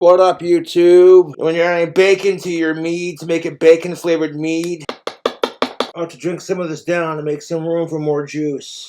What up, YouTube? When you're adding bacon to your mead to make it bacon-flavored mead, I have to drink some of this down to make some room for more juice.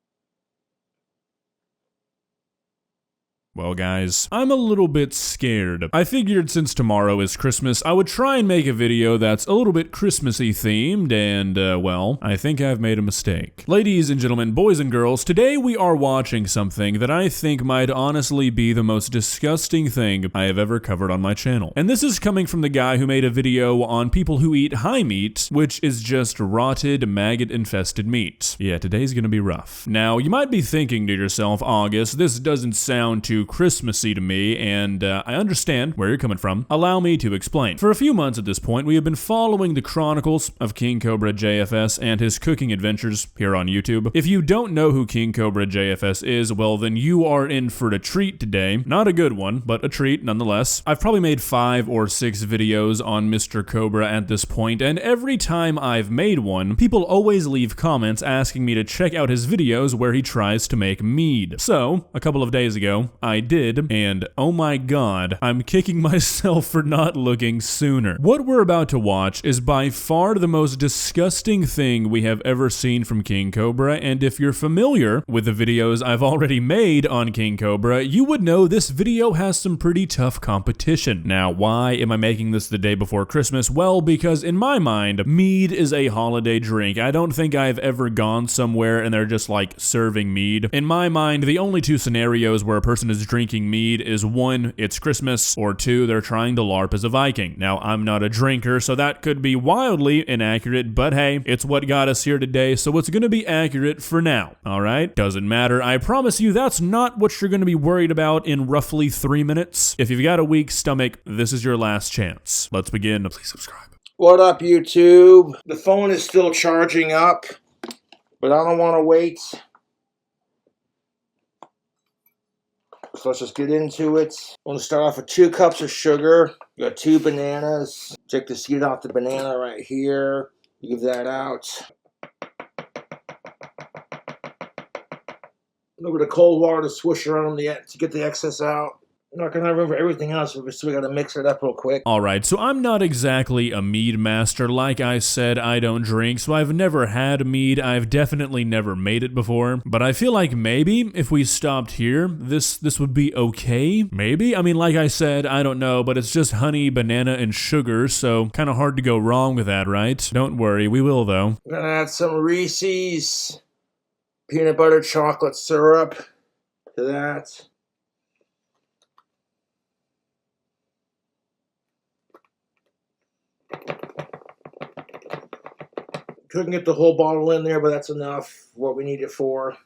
Well guys, I'm a little bit scared. I figured since tomorrow is Christmas, I would try and make a video that's a little bit Christmassy themed and, well, I think I've made a mistake. Ladies and gentlemen, boys and girls, today we are watching something that I think might honestly be the most disgusting thing I have ever covered on my channel. And this is coming from the guy who made a video on people who eat high meat, which is just rotted, maggot-infested meat. Yeah, today's gonna be rough. Now, you might be thinking to yourself, August, this doesn't sound too Christmassy to me, and I understand where you're coming from. Allow me to explain. For a few months at this point, we have been following the chronicles of KingCobraJFS and his cooking adventures here on YouTube. If you don't know who KingCobraJFS is, well then you are in for a treat today. Not a good one, but a treat nonetheless. I've probably made 5 or 6 videos on Mr. Cobra at this point, and every time I've made one, people always leave comments asking me to check out his videos where he tries to make mead. So, a couple of days ago, I did, and oh my god, I'm kicking myself for not looking sooner. What we're about to watch is by far the most disgusting thing we have ever seen from King Cobra, and if you're familiar with the videos I've already made on King Cobra, you would know this video has some pretty tough competition. Now, why am I making this the day before Christmas? Well, because in my mind, mead is a holiday drink. I don't think I've ever gone somewhere and they're just like serving mead. In my mind, the only 2 scenarios where a person is drinking mead is 1, it's Christmas, or 2, they're trying to LARP as a Viking. Now, I'm not a drinker, so that could be wildly inaccurate, but hey, it's what got us here today, so it's gonna be accurate for now, alright? Doesn't matter, I promise you that's not what you're gonna be worried about in roughly 3 minutes. If you've got a weak stomach, this is your last chance. Let's begin. Please subscribe. What up, YouTube? The phone is still charging up, but I don't want to wait. So let's just get into it. I'm going to start off with 2 cups of sugar. You got 2 bananas. Take the seed off the banana right here. You give that out. A little bit of cold water to swish around to get the excess out. I'm not going to have room for everything else, so we got to mix it up real quick. Alright, so I'm not exactly a mead master. Like I said, I don't drink, so I've never had mead. I've definitely never made it before. But I feel like maybe if we stopped here, this would be okay. Maybe? I mean, like I said, I don't know, but it's just honey, banana, and sugar, so kind of hard to go wrong with that, right? Don't worry, we will though. I'm going to add some Reese's peanut butter chocolate syrup to that. Couldn't get the whole bottle in there, but that's enough for what we need it for.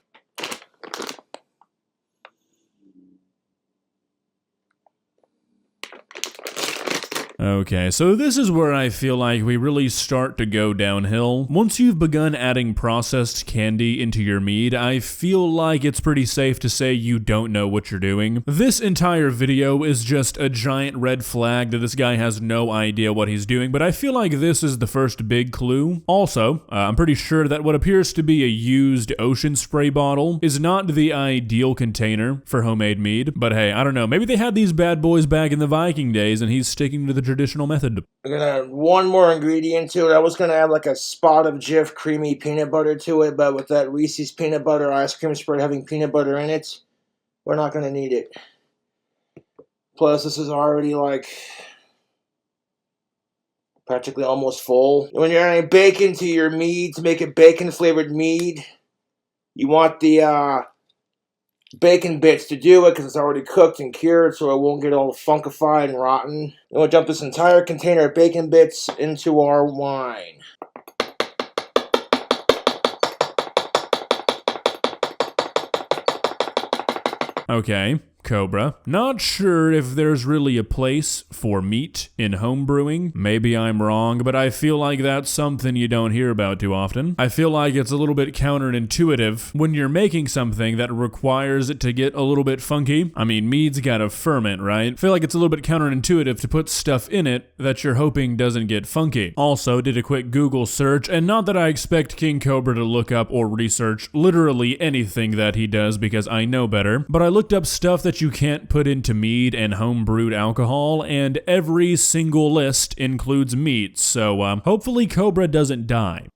Okay, so this is where I feel like we really start to go downhill. Once you've begun adding processed candy into your mead, I feel like it's pretty safe to say you don't know what you're doing. This entire video is just a giant red flag that this guy has no idea what he's doing, but I feel like this is the first big clue. Also, I'm pretty sure that what appears to be a used ocean spray bottle is not the ideal container for homemade mead, but hey, I don't know, maybe they had these bad boys back in the Viking days and he's sticking to the traditional method. I'm gonna add 1 more ingredient to it. I was gonna add like a spot of Jif creamy peanut butter to it, but with that Reese's peanut butter ice cream spread having peanut butter in it, we're not gonna need it. Plus, this is already like practically almost full. When you're adding bacon to your mead to make it bacon-flavored mead, you want the bacon bits to do it because it's already cooked and cured, so it won't get all funkified and rotten. And we'll dump this entire container of bacon bits into our wine. Okay, Cobra. Not sure if there's really a place for meat in home brewing. Maybe I'm wrong, but I feel like that's something you don't hear about too often. I feel like it's a little bit counterintuitive when you're making something that requires it to get a little bit funky. I mean, mead's gotta ferment, right? I feel like it's a little bit counterintuitive to put stuff in it that you're hoping doesn't get funky. Also, did a quick Google search, and not that I expect King Cobra to look up or research literally anything that he does because I know better, but I looked up stuff that that you can't put into mead and home-brewed alcohol, and every single list includes meat, so hopefully Cobra doesn't die.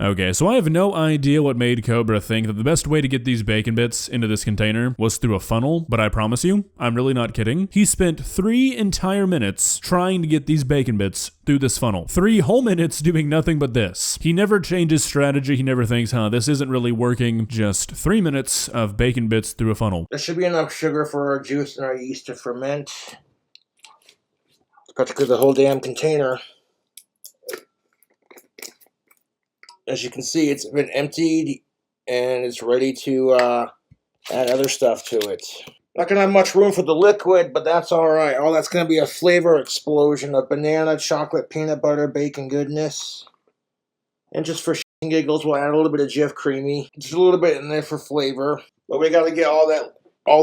Okay, so I have no idea what made Cobra think that the best way to get these bacon bits into this container was through a funnel, but I promise you, I'm really not kidding. He spent 3 entire minutes trying to get these bacon bits through this funnel. 3 whole minutes doing nothing but this. He never changes strategy, he never thinks, this isn't really working. Just 3 minutes of bacon bits through a funnel. There should be enough sugar for our juice and our yeast to ferment. Got to cook the whole damn container. As you can see, it's been emptied and it's ready to add other stuff to it. Not gonna have much room for the liquid, but that's alright. Oh, that's gonna be a flavor explosion of banana, chocolate, peanut butter, bacon goodness. And just for and giggles, we'll add a little bit of Jif Creamy. Just a little bit in there for flavor. But we gotta get all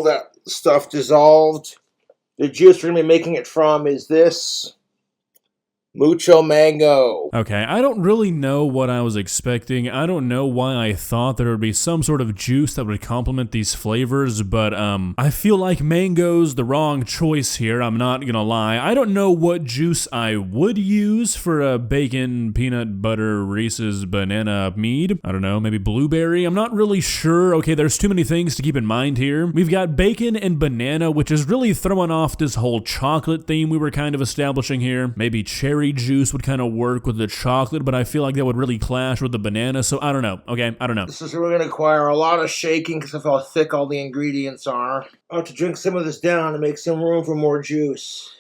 that stuff dissolved. The juice we're gonna be making it from is this. Mucho mango. Okay, I don't really know what I was expecting. I don't know why I thought there would be some sort of juice that would complement these flavors, but I feel like mango's the wrong choice here, I'm not gonna lie. I don't know what juice I would use for a bacon, peanut butter, Reese's banana mead. I don't know, maybe blueberry? I'm not really sure. Okay, there's too many things to keep in mind here. We've got bacon and banana, which is really throwing off this whole chocolate theme we were kind of establishing here. Maybe cherry juice would kind of work with the chocolate, but I feel like that would really clash with the banana, so I don't know. Okay, I don't know. This is really going to require a lot of shaking because of how thick all the ingredients are. I'll have to drink some of this down to make some room for more juice.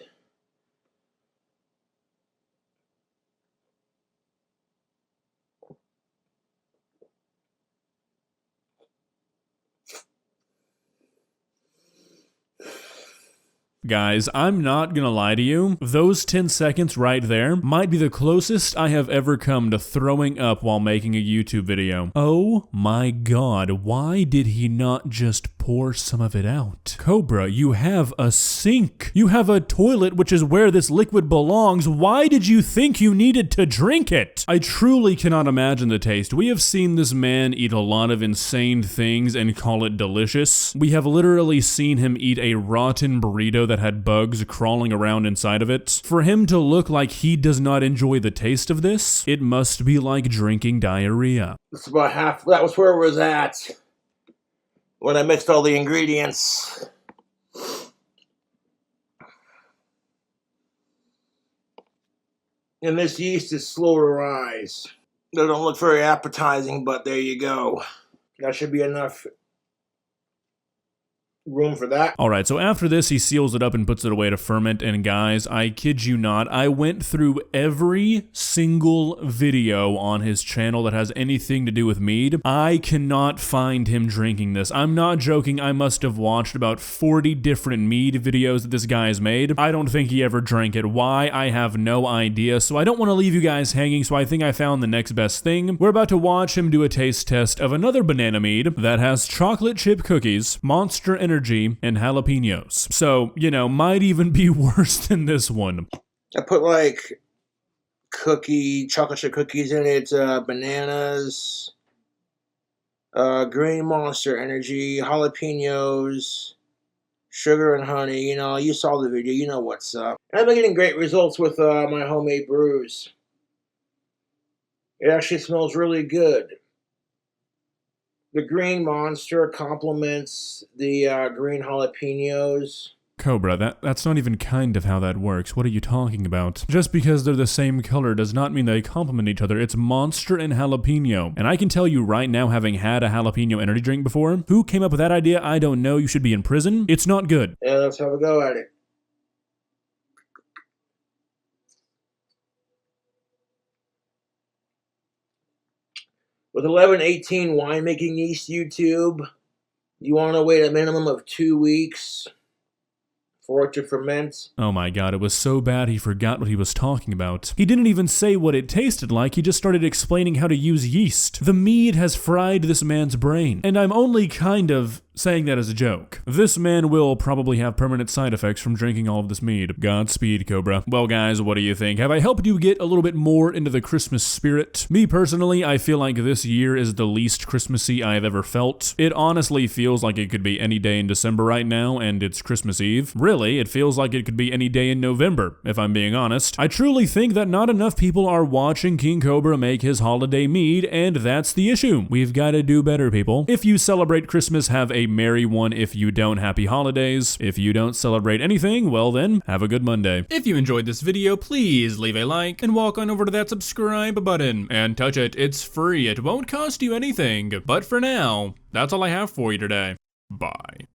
Guys, I'm not gonna lie to you, those 10 seconds right there might be the closest I have ever come to throwing up while making a YouTube video. Oh my god, why did he not just pour some of it out? Cobra, you have a sink. You have a toilet, which is where this liquid belongs. Why did you think you needed to drink it? I truly cannot imagine the taste. We have seen this man eat a lot of insane things and call it delicious. We have literally seen him eat a rotten burrito that had bugs crawling around inside of it. For him to look like he does not enjoy the taste of this, it must be like drinking diarrhea. That's about half. That was where it was at when I mixed all the ingredients. And this yeast is slow to rise. They don't look very appetizing, but there you go. That should be enough room for that. Alright, so after this, he seals it up and puts it away to ferment, and guys, I kid you not, I went through every single video on his channel that has anything to do with mead. I cannot find him drinking this. I'm not joking, I must have watched about 40 different mead videos that this guy has made. I don't think he ever drank it. Why? I have no idea, so I don't want to leave you guys hanging, so I think I found the next best thing. We're about to watch him do a taste test of another banana mead that has chocolate chip cookies, Monster Energy, and jalapenos. So, you know, might even be worse than this one. I put like chocolate chip cookies in it, bananas, green Monster Energy, jalapenos, sugar and honey. You know, you saw the video, you know what's up. And I've been getting great results with my homemade brews. It actually smells really good. The green Monster complements the green jalapenos. Cobra, that's not even kind of how that works. What are you talking about? Just because they're the same color does not mean they complement each other. It's Monster and jalapeno. And I can tell you right now, having had a jalapeno energy drink before, who came up with that idea, I don't know. You should be in prison. It's not good. Yeah, let's have a go at it. With 1118 winemaking yeast YouTube, you want to wait a minimum of 2 weeks for it to ferment. Oh my god, it was so bad he forgot what he was talking about. He didn't even say what it tasted like, he just started explaining how to use yeast. The mead has fried this man's brain, and I'm only kind of saying that as a joke. This man will probably have permanent side effects from drinking all of this mead. Godspeed, Cobra. Well, guys, what do you think? Have I helped you get a little bit more into the Christmas spirit? Me personally, I feel like this year is the least Christmassy I've ever felt. It honestly feels like it could be any day in December right now, and it's Christmas Eve. Really, it feels like it could be any day in November, if I'm being honest. I truly think that not enough people are watching King Cobra make his holiday mead, and that's the issue. We've got to do better, people. If you celebrate Christmas, have a merry one. If you don't, happy holidays. If you don't celebrate anything, well then, have a good Monday. If you enjoyed this video, please leave a like and walk on over to that subscribe button and touch it. It's free. It won't cost you anything. But for now, that's all I have for you today. Bye.